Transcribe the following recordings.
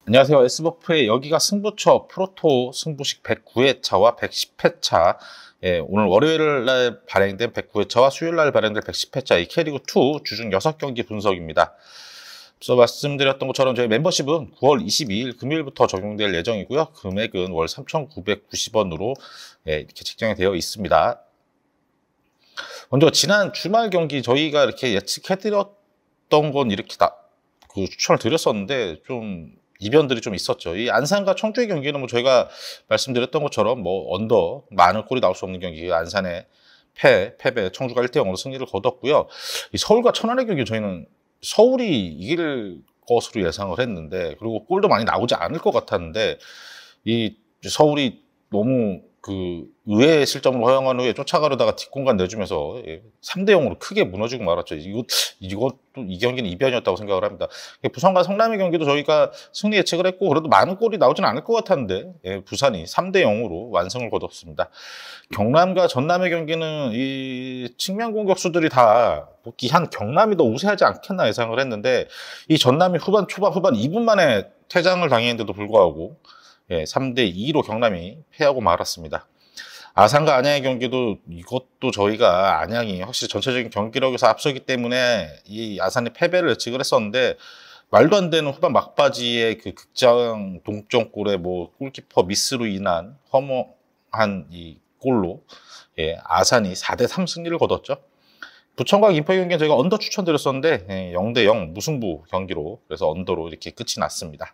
안녕하세요. S버프의 여기가 승부처 프로토 승부식 109회차와 110회차. 오늘 월요일 날 발행된 109회차와 수요일 날 발행된 110회차 이 K리그2 주중 6경기 분석입니다. 앞서 말씀드렸던 것처럼 저희 멤버십은 9월 22일 금요일부터 적용될 예정이고요. 금액은 월 3,990원으로 이렇게 책정이 되어 있습니다. 먼저 지난 주말 경기 저희가 이렇게 예측해드렸던 건 이렇게 추천을 드렸었는데 좀 이변들이 좀 있었죠. 이 안산과 청주의 경기는 뭐 저희가 말씀드렸던 것처럼 뭐 언더 많은 골이 나올 수 없는 경기, 안산의 패배, 청주가 1대0으로 승리를 거뒀고요. 이 서울과 천안의 경기 저희는 서울이 이길 것으로 예상을 했는데, 그리고 골도 많이 나오지 않을 것 같았는데 이 서울이 너무 의외의 실점을 허용한 후에 쫓아가려다가 뒷공간 내주면서 3대0으로 크게 무너지고 말았죠. 이것도 이 경기는 이변이었다고 생각을 합니다. 부산과 성남의 경기도 저희가 승리 예측을 했고, 그래도 많은 골이 나오지는 않을 것 같았는데 부산이 3대0으로 완승을 거뒀습니다. 경남과 전남의 경기는 이 측면 공격수들이 다 복귀한 경남이 더 우세하지 않겠나 예상을 했는데, 이 전남이 후반 2분 만에 퇴장을 당했는데도 불구하고 3대2로 경남이 패하고 말았습니다. 아산과 안양의 경기도 이것도 저희가 안양이 확실히 전체적인 경기력에서 앞서기 때문에 이 아산의 패배를 예측을 했었는데, 말도 안 되는 후반 막바지에 그 극장 동점골에 골키퍼 미스로 인한 허무한 이 골로 아산이 4대3 승리를 거뒀죠. 부천과 인포의 경기는 저희가 언더 추천드렸었는데 0대0 무승부 경기로, 그래서 언더로 이렇게 끝이 났습니다.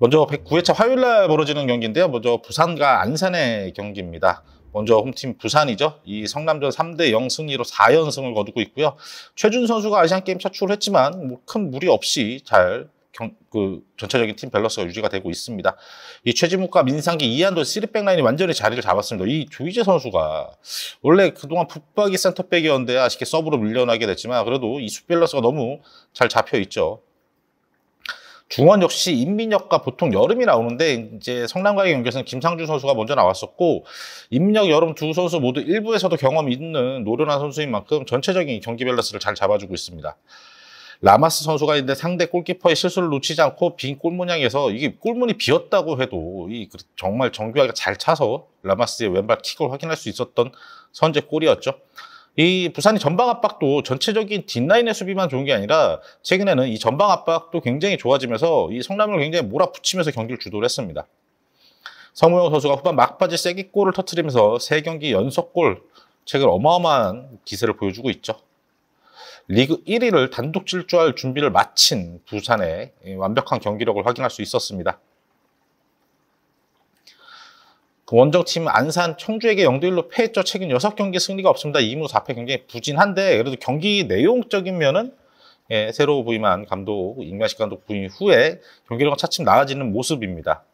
먼저 109회차 화요일날 벌어지는 경기인데요. 먼저 부산과 안산의 경기입니다. 먼저 홈팀 부산이죠. 이 성남전 3대0 승리로 4연승을 거두고 있고요. 최준 선수가 아시안게임 차출을 했지만 큰 무리 없이 잘 전체적인 팀 밸런스가 유지가 되고 있습니다. 이 최지묵과 민상기, 이한도 3백 라인이 완전히 자리를 잡았습니다. 이 조이제 선수가 원래 그동안 붙박이 센터백이었는데 아쉽게 서브로 밀려나게 됐지만 그래도 이 수비 밸런스가 너무 잘 잡혀 있죠. 중원 역시 임민혁과 보통 여름이 나오는데, 이제 성남과의 경기에서는 김상준 선수가 먼저 나왔었고, 임민혁, 여름 두 선수 모두 일부에서도 경험이 있는 노련한 선수인 만큼 전체적인 경기 밸런스를 잘 잡아주고 있습니다. 라마스 선수가 있는데 상대 골키퍼의 실수를 놓치지 않고 빈 골문향에서, 이게 골문이 비었다고 해도 정말 정교하게 잘 차서 라마스의 왼발 킥을 확인할 수 있었던 선제골이었죠. 이 부산이 전방 압박도 전체적인 뒷라인의 수비만 좋은 게 아니라 최근에는 이 전방 압박도 굉장히 좋아지면서 이 성남을 굉장히 몰아붙이면서 경기를 주도를 했습니다. 성무영 선수가 후반 막바지 쐐기골을 터뜨리면서 3경기 연속골, 최근 어마어마한 기세를 보여주고 있죠. 리그 1위를 단독 질주할 준비를 마친 부산의 완벽한 경기력을 확인할 수 있었습니다. 원정팀 안산 청주에게 0대1로 패했죠. 최근 6경기 승리가 없습니다. 2무 4패 굉장히 부진한데, 그래도 경기 내용적인 면은 새로 부임한 감독, 임관식 감독 부임 후에 경기력은 차츰 나아지는 모습입니다.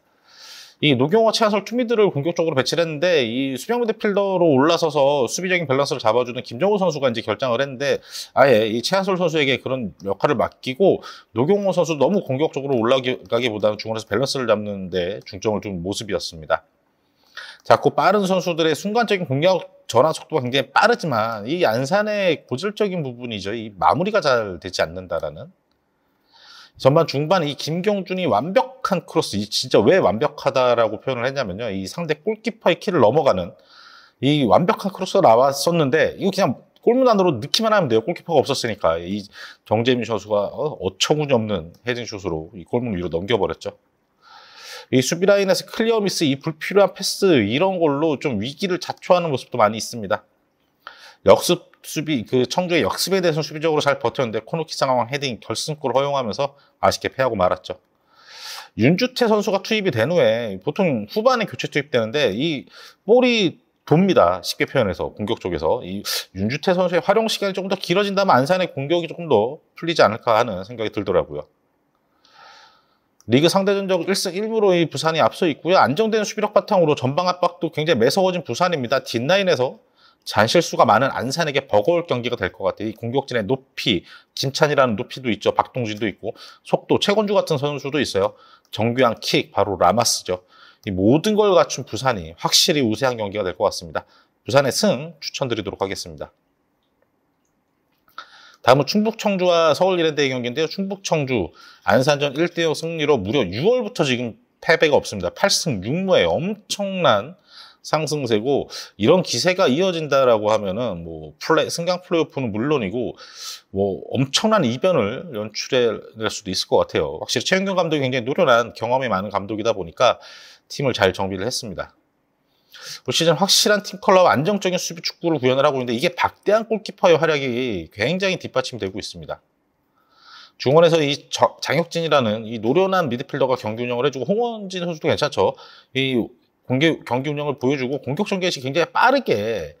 이 노경호, 최하솔 투미드를 공격적으로 배치를 했는데, 이 수비형 미드필더로 올라서서 수비적인 밸런스를 잡아주는 김정우 선수가 이제 결정을 했는데, 아예 이 최하솔 선수에게 그런 역할을 맡기고 노경호 선수 너무 공격적으로 올라가기보다는 중원에서 밸런스를 잡는 데 중점을 둔 모습이었습니다. 자꾸 빠른 선수들의 순간적인 공격 전환 속도가 굉장히 빠르지만 이 안산의 고질적인 부분이죠. 이 마무리가 잘 되지 않는다라는. 전반 중반 이 김경준이 완벽한 크로스, 진짜 왜 완벽하다라고 표현을 했냐면요. 이 상대 골키퍼의 키를 넘어가는 이 완벽한 크로스가 나왔었는데, 이거 그냥 골문 안으로 넣기만 하면 돼요. 골키퍼가 없었으니까. 이 정재민 선수가 어처구니 없는 헤딩슛으로 이 골문 위로 넘겨버렸죠. 이 수비 라인에서 클리어 미스, 이 불필요한 패스, 이런 걸로 좀 위기를 자초하는 모습도 많이 있습니다. 역습 수비, 청주의 역습에 대해서는 수비적으로 잘 버텼는데 코너킥 상황 헤딩 결승골 허용하면서 아쉽게 패하고 말았죠. 윤주태 선수가 투입이 된 후에 보통 후반에 교체 투입되는데 이 볼이 돕니다. 쉽게 표현해서 공격 쪽에서. 이 윤주태 선수의 활용 시간이 조금 더 길어진다면 안산의 공격이 조금 더 풀리지 않을까 하는 생각이 들더라고요. 리그 상대 전적 1승 1무로 이 부산이 앞서 있고요. 안정된 수비력 바탕으로 전방 압박도 굉장히 매서워진 부산입니다. 뒷라인에서 잔실수가 많은 안산에게 버거울 경기가 될 것 같아요. 이 공격진의 높이, 김찬이라는 높이도 있죠. 박동진도 있고, 속도, 최건주 같은 선수도 있어요. 정교한 킥, 바로 라마스죠. 이 모든 걸 갖춘 부산이 확실히 우세한 경기가 될 것 같습니다. 부산의 승 추천드리도록 하겠습니다. 다음은 충북 청주와 서울 이랜드의 경기인데요. 충북 청주 안산전 1대0 승리로 무려 6월부터 지금 패배가 없습니다. 8승 6무의 엄청난 상승세고, 이런 기세가 이어진다라고 하면은 뭐 승강 플레이오프는 물론이고 뭐 엄청난 이변을 연출해낼 수도 있을 것 같아요. 확실히 최은경 감독이 굉장히 노련한 경험이 많은 감독이다 보니까 팀을 잘 정비를 했습니다. 올 시즌 확실한 팀 컬러와 안정적인 수비 축구를 구현을 하고 있는데, 이게 박대한 골키퍼의 활약이 굉장히 뒷받침되고 있습니다. 중원에서 이 장혁진이라는 이 노련한 미드필더가 경기 운영을 해주고, 홍원진 선수도 괜찮죠. 이 경기 운영을 보여주고 공격 전개시 굉장히 빠르게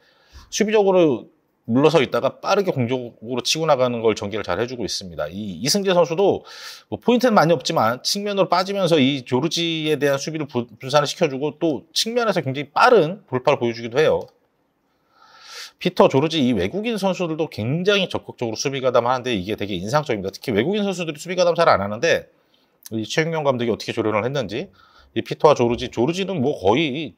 수비적으로 물러서 있다가 빠르게 공격으로 치고 나가는 걸 전개를 잘 해주고 있습니다. 이 이승재 선수도 뭐 포인트는 많이 없지만 측면으로 빠지면서 이 조르지에 대한 수비를 분산을 시켜주고, 또 측면에서 굉장히 빠른 돌파를 보여주기도 해요. 피터, 조르지 이 외국인 선수들도 굉장히 적극적으로 수비 가담하는데, 이게 되게 인상적입니다. 특히 외국인 선수들이 수비 가담 잘 안 하는데, 이 최은경 감독이 어떻게 조련을 했는지, 이 피터와 조르지는 뭐 거의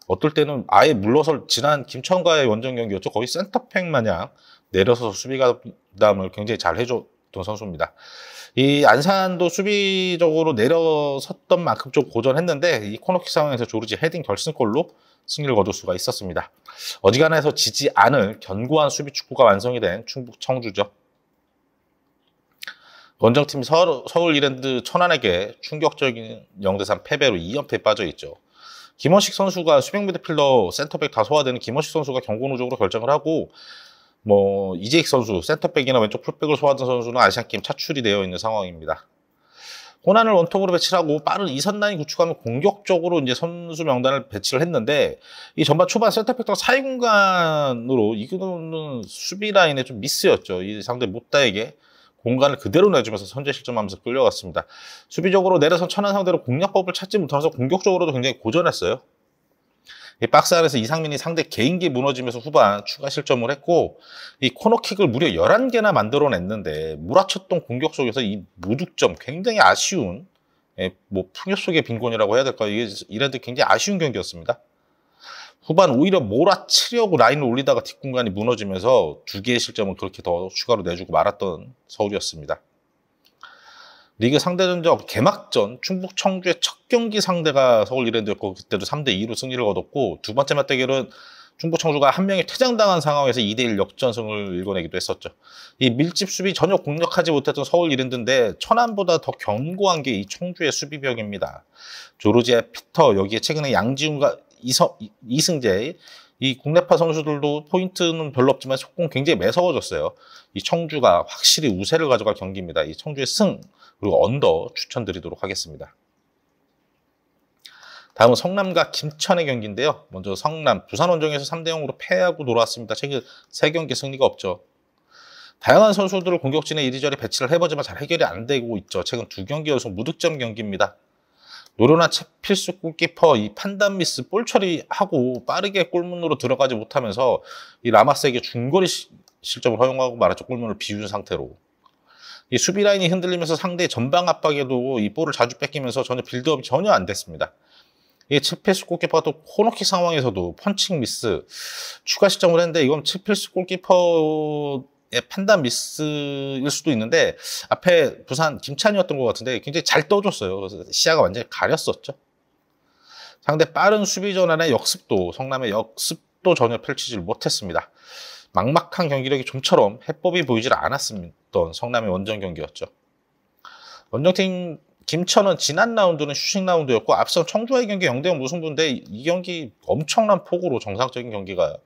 어떨 때는 아예 물러설, 지난 김천과의 원정 경기였죠. 거의 센터백 마냥 내려서서 수비 가담을 굉장히 잘 해줬던 선수입니다. 이 안산도 수비적으로 내려섰던 만큼 좀 고전했는데, 이 코너킥 상황에서 조르지 헤딩 결승골로 승리를 거둘 수가 있었습니다. 어지간해서 지지 않을 견고한 수비 축구가 완성이 된 충북 청주죠. 원정팀 서울 이랜드 천안에게 충격적인 0대3 패배로 2연패에 빠져있죠. 김원식 선수가 수비형 미드필더 센터백 다 소화되는 김원식 선수가 경고 누적으로 결정을 하고, 뭐 이재익 선수 센터백이나 왼쪽 풀백을 소화하던 선수는 아시안게임 차출이 되어 있는 상황입니다. 호난을 원톱으로 배치를 하고 빠른 2선 라인 구축하면 공격적으로 이제 선수 명단을 배치를 했는데, 이 전반 초반 센터백과 사이 공간으로 이거는 수비 라인의 좀 미스였죠. 이 상대 못다에게 공간을 그대로 내주면서 선제 실점하면서 끌려갔습니다. 수비적으로 내려선 천안 상대로 공략법을 찾지 못하면서 공격적으로도 굉장히 고전했어요. 이 박스 안에서 이상민이 상대 개인기 무너지면서 후반 추가 실점을 했고, 이 코너킥을 무려 11개나 만들어냈는데 몰아쳤던 공격 속에서 이 무득점, 굉장히 아쉬운, 뭐 풍요 속의 빈곤이라고 해야 될까요? 이래도 굉장히 아쉬운 경기였습니다. 후반 오히려 몰아치려고 라인을 올리다가 뒷공간이 무너지면서 2개의 실점을 그렇게 더 추가로 내주고 말았던 서울이었습니다. 리그 상대 전적 개막전 충북 청주의 첫 경기 상대가 서울 이랜드였고, 그때도 3대2로 승리를 거뒀고, 두 번째 맞대결은 충북 청주가 한 명이 퇴장당한 상황에서 2대1 역전승을 일궈내기도 했었죠. 이 밀집 수비 전혀 공략하지 못했던 서울 이랜드인데, 천안보다 더 견고한 게 이 청주의 수비벽입니다. 조르지아, 피터, 여기에 최근에 양지훈과 이승재, 이 국내파 선수들도 포인트는 별로 없지만 속공 굉장히 매서워졌어요. 이 청주가 확실히 우세를 가져갈 경기입니다. 이 청주의 승, 그리고 언더 추천드리도록 하겠습니다. 다음은 성남과 김천의 경기인데요. 먼저 성남, 부산 원정에서 3대0으로 패하고 돌아왔습니다. 최근 3경기 승리가 없죠. 다양한 선수들을 공격진에 이리저리 배치를 해보지만 잘 해결이 안 되고 있죠. 최근 2경기 연속 무득점 경기입니다. 노련한 필수 골키퍼 이 판단 미스, 볼 처리하고 빠르게 골문으로 들어가지 못하면서 이 라마스에게 중거리 실점을 허용하고 말았죠. 골문을 비운 상태로. 이 수비 라인이 흔들리면서 상대의 전방 압박에도 이 볼을 자주 뺏기면서 빌드업이 전혀 안 됐습니다. 이 칠필수 골키퍼가 또 코너킥 상황에서도 펀칭 미스, 추가 실점을 했는데, 이건 칠필수 골키퍼의 판단 미스일 수도 있는데, 앞에 부산 김찬이었던 것 같은데 굉장히 잘 떠줬어요. 그래서 시야가 완전히 가렸었죠. 상대 빠른 수비 전환의 역습도, 성남의 역습도 전혀 펼치지 못했습니다. 막막한 경기력이 좀처럼 해법이 보이질 않았던 성남의 원정 경기였죠. 원정팀 김천은 지난 라운드는 휴식 라운드였고, 앞선 청주와의 경기 0대0 무승부인데, 이 경기 엄청난 폭으로 정상적인 경기가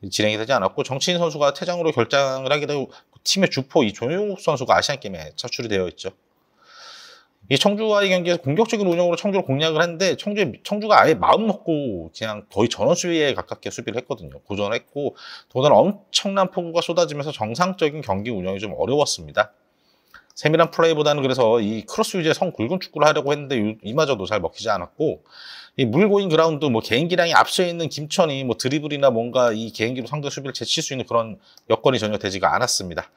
진행이 되지 않았고, 정치인 선수가 퇴장으로 결장을 하게 되고, 팀의 주포 이 조용욱 선수가 아시안게임에 차출이 되어 있죠. 이 청주와의 경기에서 공격적인 운영으로 청주를 공략을 했는데, 청주가 아예 마음 먹고 그냥 거의 전원 수비에 가깝게 수비를 했거든요. 고전을 했고, 더군다나 엄청난 폭우가 쏟아지면서 정상적인 경기 운영이 좀 어려웠습니다. 세밀한 플레이보다는 그래서 이 크로스 위주의 굵은 축구를 하려고 했는데, 이마저도 잘 먹히지 않았고, 이 물고인 그라운드, 뭐 개인기량이 앞서 있는 김천이 뭐 드리블이나 뭔가 이 개인기로 상대 수비를 제칠 수 있는 그런 여건이 전혀 되지가 않았습니다.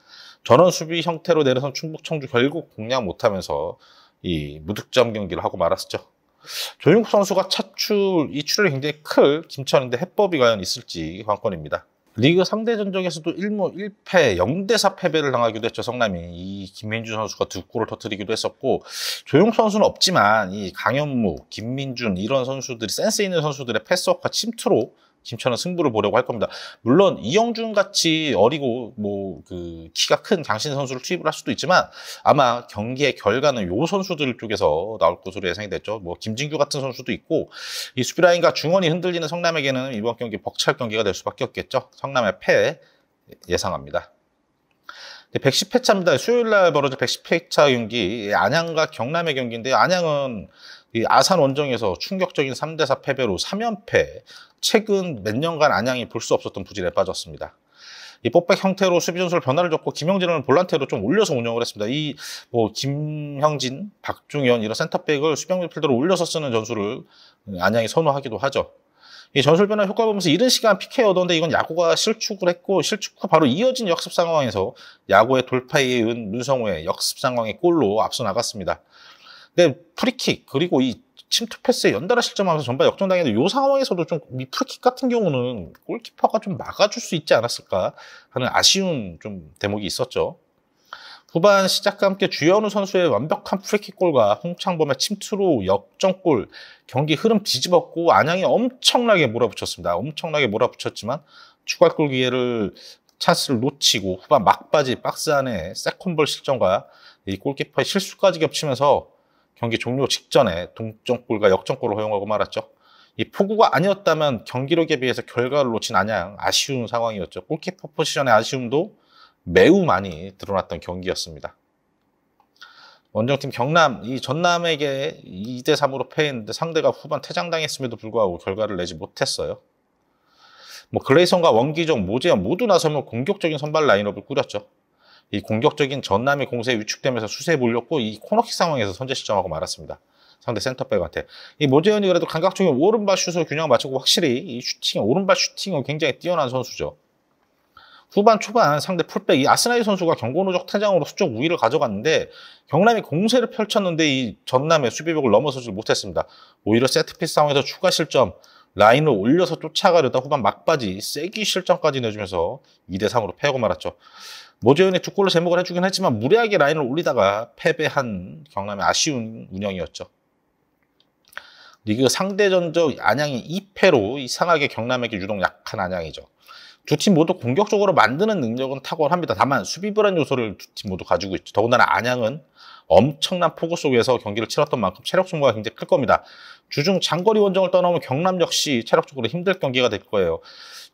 전원 수비 형태로 내려선 충북 청주 결국 공략 못하면서 이 무득점 경기를 하고 말았죠. 조용욱 선수가 이 출혈이 굉장히 클 김천인데 해법이 과연 있을지 관건입니다. 리그 상대 전적에서도 1무 1패, 0대4 패배를 당하기도 했죠, 성남이. 이 김민준 선수가 2골을 터뜨리기도 했었고, 조용 선수는 없지만, 이 강현무, 김민준, 이런 선수들이, 센스 있는 선수들의 패스워크와 침투로 김천은 승부를 보려고 할 겁니다. 물론, 이영준 같이 어리고, 키가 큰 장신 선수를 투입을 할 수도 있지만, 아마 경기의 결과는 요 선수들 쪽에서 나올 것으로 예상이 됐죠. 김진규 같은 선수도 있고, 이 수비라인과 중원이 흔들리는 성남에게는 이번 경기 벅찰 경기가 될 수밖에 없겠죠. 성남의 패 예상합니다. 110회차입니다. 수요일날 벌어질 110회차 경기, 안양과 경남의 경기인데, 안양은 이 아산 원정에서 충격적인 3대4 패배로 3연패, 최근 몇 년간 안양이 볼 수 없었던 부진에 빠졌습니다. 이 뽀백 형태로 수비 전술 변화를 줬고, 김형진을 볼란테로 좀 올려서 운영을 했습니다. 김형진, 박중현 이런 센터백을 수비형 미드필더로 올려서 쓰는 전술을 안양이 선호하기도 하죠. 이 전술 변화 효과 보면서 이른 시간 PK 얻었는데, 이건 야구가 실축을 했고, 실축 후 바로 이어진 역습 상황에서 야구의 돌파에 이은 문성우의 역습 상황의 골로 앞서 나갔습니다. 근데 프리킥 그리고 이 침투 패스에 연달아 실점하면서 전반 역전당했는데, 이 상황에서도 좀 이 프리킥 같은 경우는 골키퍼가 좀 막아줄 수 있지 않았을까 하는 아쉬운 좀 대목이 있었죠. 후반 시작과 함께 주현우 선수의 완벽한 프리킥골과 홍창범의 침투로 역전골, 경기 흐름 뒤집었고, 안양이 엄청나게 몰아붙였습니다. 엄청나게 몰아붙였지만 추가골 기회를 찬스를 놓치고, 후반 막바지 박스 안에 세컨볼 실점과 이 골키퍼의 실수까지 겹치면서 경기 종료 직전에 동점골과 역전골을 허용하고 말았죠. 이 폭우가 아니었다면 경기력에 비해서 결과를 놓친 안양, 아쉬운 상황이었죠. 골키퍼 포지션의 아쉬움도 매우 많이 드러났던 경기였습니다. 원정팀 경남, 이 전남에게 2대3으로 패했는데, 상대가 후반 퇴장당했음에도 불구하고 결과를 내지 못했어요. 글레이선과 원기정, 모재현 모두 나서며 공격적인 선발 라인업을 꾸렸죠. 이 공격적인 전남의 공세에 위축되면서 수세에 몰렸고, 이 코너킥 상황에서 선제 실점하고 말았습니다. 상대 센터백한테. 이 모재현이 그래도 감각적인 오른발 슛으로 균형을 맞추고, 확실히 이 오른발 슈팅은 굉장히 뛰어난 선수죠. 후반 초반 상대 풀백 이 아스나이 선수가 경고누적 퇴장으로 수적 우위를 가져갔는데, 경남이 공세를 펼쳤는데 이 전남의 수비벽을 넘어서지 못했습니다. 오히려 세트피스 상황에서 추가 실점, 라인을 올려서 쫓아가려다 후반 막바지 세기 실점까지 내주면서 2대3으로 패하고 말았죠. 모재현이 2골로 제목을 해주긴 했지만 무리하게 라인을 올리다가 패배한 경남의 아쉬운 운영이었죠. 리그 상대 전적 안양이 2패로 이상하게 경남에게 유독 약한 안양이죠. 두 팀 모두 공격적으로 만드는 능력은 탁월합니다. 다만 수비 불안 요소를 두 팀 모두 가지고 있죠. 더군다나 안양은 엄청난 폭우 속에서 경기를 치렀던 만큼 체력 소모가 굉장히 클 겁니다. 주중 장거리 원정을 떠나면 경남 역시 체력적으로 힘들 경기가 될 거예요.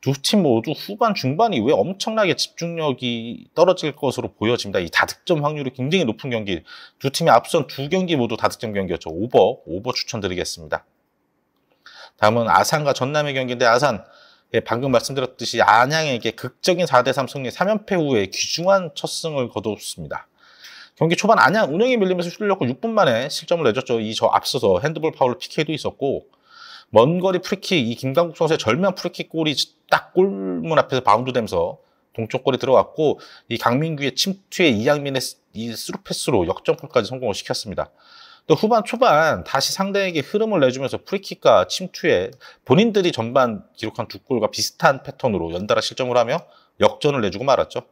두 팀 모두 후반 중반 이후에 엄청나게 집중력이 떨어질 것으로 보여집니다. 이 다득점 확률이 굉장히 높은 경기, 두 팀이 앞선 두 경기 모두 다득점 경기였죠. 오버 추천드리겠습니다. 다음은 아산과 전남의 경기인데, 아산 방금 말씀드렸듯이 안양에게 극적인 4대3 승리, 3연패 후에 귀중한 첫 승을 거뒀습니다. 경기 초반 안양 운영에 밀리면서 휘둘렸고 6분 만에 실점을 내줬죠. 앞서서 핸드볼 파울 PK도 있었고, 먼 거리 프리킥, 이 김강국 선수의 절묘한 프리킥 골이 딱 골문 앞에서 바운드 되면서 동점골이 들어갔고, 이 강민규의 침투에 이양민의 이 스루 패스로 역전골까지 성공을 시켰습니다. 또 후반 초반 다시 상대에게 흐름을 내주면서 프리킥과 침투에 본인들이 전반 기록한 2골과 비슷한 패턴으로 연달아 실점을 하며 역전을 내주고 말았죠.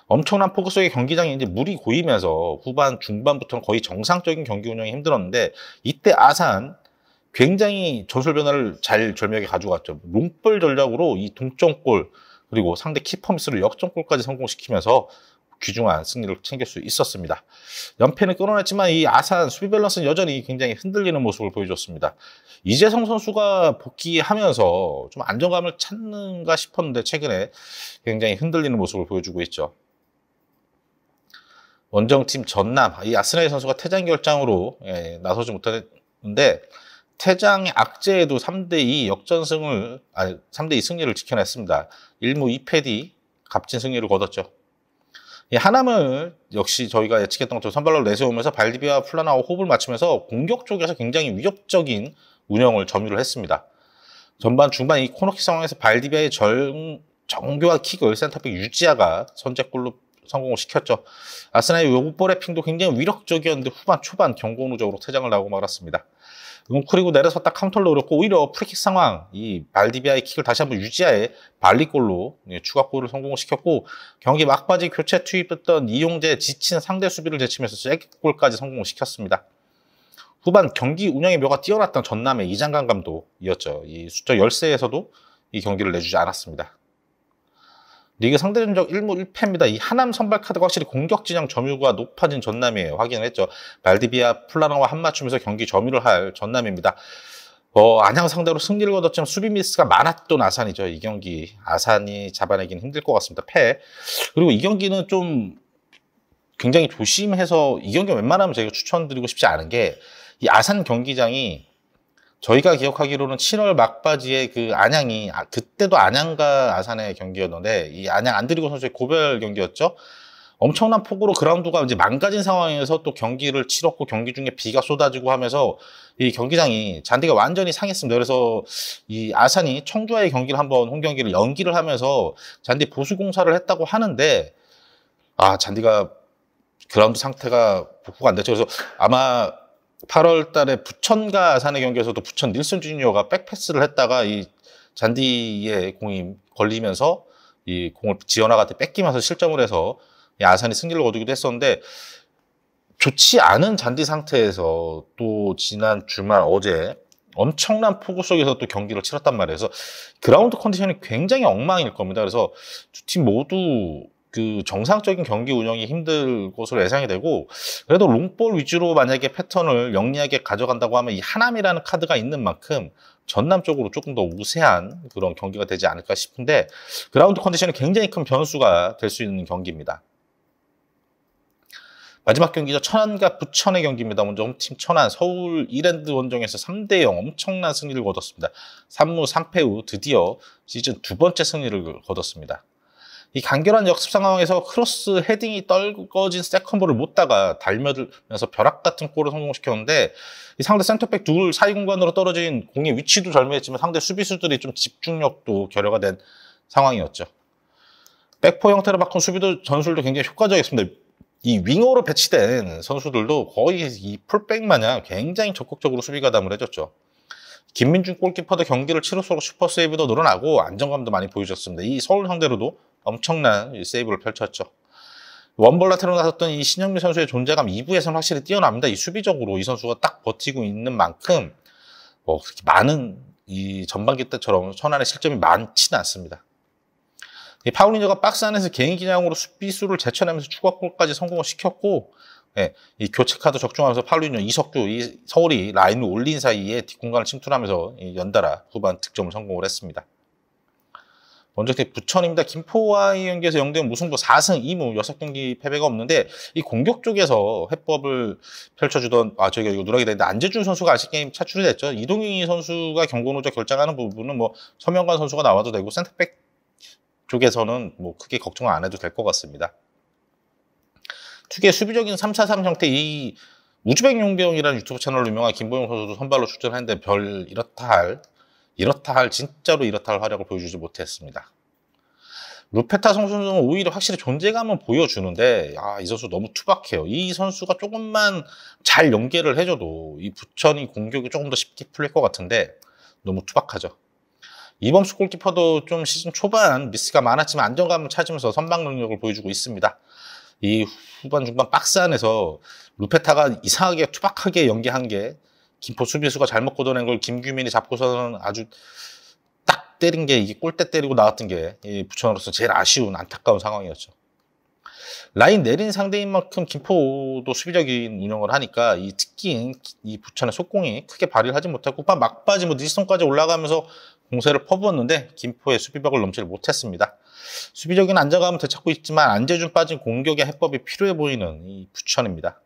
엄청난 폭우 속의 경기장에 이제 물이 고이면서 후반 중반부터는 거의 정상적인 경기 운영이 힘들었는데, 이때 아산 굉장히 전술 변화를 잘 절묘하게 가져갔죠. 롱볼 전략으로 이 동점골 그리고 상대 키퍼 미스로 역전골까지 성공시키면서 귀중한 승리를 챙길 수 있었습니다. 연패는 끊어냈지만 이 아산 수비 밸런스는 여전히 굉장히 흔들리는 모습을 보여줬습니다. 이재성 선수가 복귀하면서 좀 안정감을 찾는가 싶었는데, 최근에 굉장히 흔들리는 모습을 보여주고 있죠. 원정팀 전남, 이 아스나이 선수가 퇴장 결장으로 나서지 못했는데, 퇴장의 악재에도 3대2 역전승을, 3대2 승리를 지켜냈습니다. 1무 2패 뒤 값진 승리를 거뒀죠. 이 하남을 역시 저희가 예측했던 것처럼 선발로 내세우면서 발디비와 플라나와 호흡을 맞추면서 공격 쪽에서 굉장히 위협적인 운영을 점유를 했습니다. 전반 중반 이 코너킥 상황에서 발디비아의 정교한 킥을 센터백 유지아가 선제골로 성공을 시켰죠. 아스날의 요볼래핑도 굉장히 위력적이었는데 후반 초반 경고누적으로 퇴장을 나고 말았습니다. 웅크리고 내려섰다 카운터를 노렸고 오히려 프리킥 상황, 이 발디비아의 킥을 다시 한번 유지하에 발리골로 추가골을 성공을 시켰고 경기 막바지 교체 투입했던 이용재 지친 상대 수비를 제치면서 쐐기골까지 성공을 시켰습니다. 후반 경기 운영의 묘가 뛰어났던 전남의 이장강 감독이었죠. 이 숫자 13에서도 이 경기를 내주지 않았습니다. 리그 상대 전적 1무 1패입니다. 이 하남 선발 카드가 확실히 공격 진영 점유가 높아진 전남이에요. 확인을 했죠. 발디비아, 플라나와 한맞춤에서 경기 점유를 할 전남입니다. 안양 상대로 승리를 거뒀지만 수비 미스가 많았던 아산이죠. 이 경기 아산이 잡아내기는 힘들 것 같습니다. 패. 그리고 이 경기는 좀 굉장히 조심해서 이 경기 웬만하면 제가 추천드리고 싶지 않은 게 이 아산 경기장이 저희가 기억하기로는 7월 막바지에 그 안양이 그때도 안양과 아산의 경기였는데 이 안양 안드리고 선수의 고별 경기였죠. 엄청난 폭우로 그라운드가 이제 망가진 상황에서 또 경기를 치렀고 경기 중에 비가 쏟아지고 하면서 이 경기장이 잔디가 완전히 상했습니다. 그래서 이 아산이 청주와의 경기를 한번 홈 경기를 연기를 하면서 잔디 보수 공사를 했다고 하는데 잔디가 그라운드 상태가 복구가 안 됐죠. 그래서 아마 8월 달에 부천과 아산의 경기에서도 부천 닐슨 주니어가 백패스를 했다가 이 잔디에 공이 걸리면서 이 공을 지어나가한테 뺏기면서 실점을 해서 이 아산이 승리를 거두기도 했었는데 좋지 않은 잔디 상태에서 또 지난 주말 어제 엄청난 폭우 속에서 또 경기를 치렀단 말이에요. 그래서 그라운드 컨디션이 굉장히 엉망일 겁니다. 그래서 두 팀 모두 그 정상적인 경기 운영이 힘들 것으로 예상이 되고 그래도 롱볼 위주로 만약에 패턴을 영리하게 가져간다고 하면 이 하남이라는 카드가 있는 만큼 전남 쪽으로 조금 더 우세한 그런 경기가 되지 않을까 싶은데 그라운드 컨디션이 굉장히 큰 변수가 될 수 있는 경기입니다. 마지막 경기죠. 천안과 부천의 경기입니다. 먼저 홈팀 천안 서울 이랜드 원정에서 3대0 엄청난 승리를 거뒀습니다. 3무 3패 후 드디어 시즌 두 번째 승리를 거뒀습니다. 이 간결한 역습 상황에서 크로스 헤딩이 떨궈진 세컨볼을 못 다가 달며들면서 벼락 같은 골을 성공시켰는데 이 상대 센터백 둘 사이 공간으로 떨어진 공의 위치도 절묘했지만 상대 수비수들이 좀 집중력도 결여가 된 상황이었죠. 백포 형태로 바꾼 수비도 전술도 굉장히 효과적이었습니다. 이 윙어로 배치된 선수들도 거의 이 풀백 마냥 굉장히 적극적으로 수비 가담을 해줬죠. 김민중 골키퍼도 경기를 치를수록 슈퍼 세이브도 늘어나고 안정감도 많이 보여줬습니다. 이 서울 상대로도 엄청난 세이브를 펼쳤죠. 원볼라테로 나섰던 이 신영미 선수의 존재감 2부에서는 확실히 뛰어납니다. 이 수비적으로 이 선수가 딱 버티고 있는 만큼 그렇게 많은 이 전반기 때처럼 천안의 실점이 많지는 않습니다. 이 파울리뉴가 박스 안에서 개인 기량으로 수비수를 제쳐내면서 추가골까지 성공을 시켰고 이 교체 카드 적중하면서 파울리뉴, 이석규, 이 서울이 라인을 올린 사이에 뒷공간을 침투하면서 연달아 후반 득점을 성공을 했습니다. 먼저 부천입니다. 김포와의 경기에서 0대0 무승부 4승 2무 6경기 패배가 없는데 이 공격 쪽에서 해법을 펼쳐주던 저희가 이거 누락이 됐는데 안재준 선수가 아시게임 차출이 됐죠. 이동희 선수가 경고누적 결정하는 부분은 서명관 선수가 나와도 되고 센터백 쪽에서는 크게 걱정 안 해도 될 것 같습니다. 특유의 수비적인 3-4-3 형태 이 우즈벡 용병이라는 유튜브 채널로 유명한 김보영 선수도 선발로 출전했는데 별 진짜로 이렇다 할 활약을 보여주지 못했습니다. 루페타 선수는 오히려 확실히 존재감은 보여주는데 이 선수 너무 투박해요. 이 선수가 조금만 잘 연계를 해줘도 이 부천이 공격이 조금 더 쉽게 풀릴 것 같은데 너무 투박하죠. 이범수 골키퍼도 좀 시즌 초반 미스가 많았지만 안정감을 찾으면서 선방 능력을 보여주고 있습니다. 이 후반 중반 박스 안에서 루페타가 이상하게 투박하게 연계한 게 김포 수비수가 잘못 걷어낸 걸 김규민이 잡고서는 아주 딱 때린 게 이게 골대 때리고 나왔던 게 이 부천으로서 제일 아쉬운 안타까운 상황이었죠. 라인 내린 상대인 만큼 김포도 수비적인 운영을 하니까 특히 이 부천의 속공이 크게 발휘를 하지 못하고 후반 막바지 닐슨까지 올라가면서 공세를 퍼부었는데 김포의 수비벽을 넘지를 못했습니다. 수비적인 안정감은 되찾고 있지만 안재준 빠진 공격의 해법이 필요해 보이는 이 부천입니다.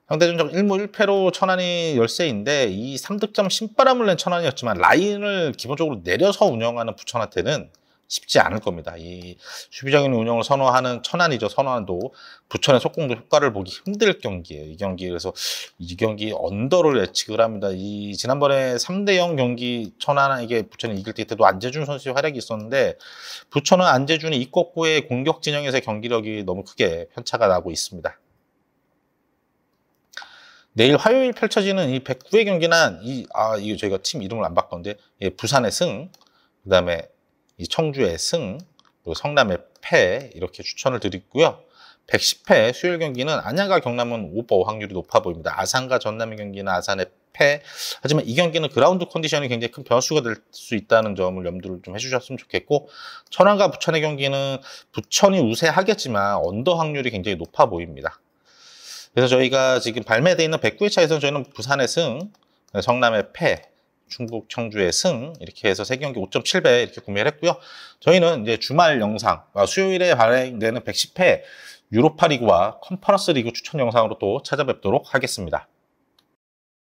상대전적 1무 1패로 천안이 열세인데 이 3득점 신바람을 낸 천안이었지만 라인을 기본적으로 내려서 운영하는 부천한테는 쉽지 않을 겁니다. 이 수비적인 운영을 선호하는 천안이죠. 선호안도 부천의 속공도 효과를 보기 힘들 경기예요. 이 경기. 그래서 이 경기 언더를 예측을 합니다. 이 지난번에 3대0 경기 천안에게 부천이 이길 때도 안재준 선수의 활약이 있었는데 부천은 안재준이 이꺾구의 공격 진영에서의 경기력이 너무 크게 편차가 나고 있습니다. 내일 화요일 펼쳐지는 이 109회 경기는 이거 저희가 팀 이름을 안 바꿨는데 부산의 승, 그다음에 이 청주의 승, 그리고 성남의 패 이렇게 추천을 드리고요. 110회 수요일 경기는 안양과 경남은 오버 확률이 높아 보입니다. 아산과 전남의 경기는 아산의 패. 하지만 이 경기는 그라운드 컨디션이 굉장히 큰 변수가 될 수 있다는 점을 염두를 좀 해주셨으면 좋겠고, 천안과 부천의 경기는 부천이 우세하겠지만 언더 확률이 굉장히 높아 보입니다. 그래서 저희가 지금 발매되어 있는 109회차에서는 저희는 부산의 승, 성남의 패, 충북 청주의 승 이렇게 해서 3경기 5.7배 이렇게 구매를 했고요. 저희는 이제 주말 영상, 수요일에 발행되는 110회 유로파 리그와 컨퍼런스 리그 추천 영상으로 또 찾아뵙도록 하겠습니다.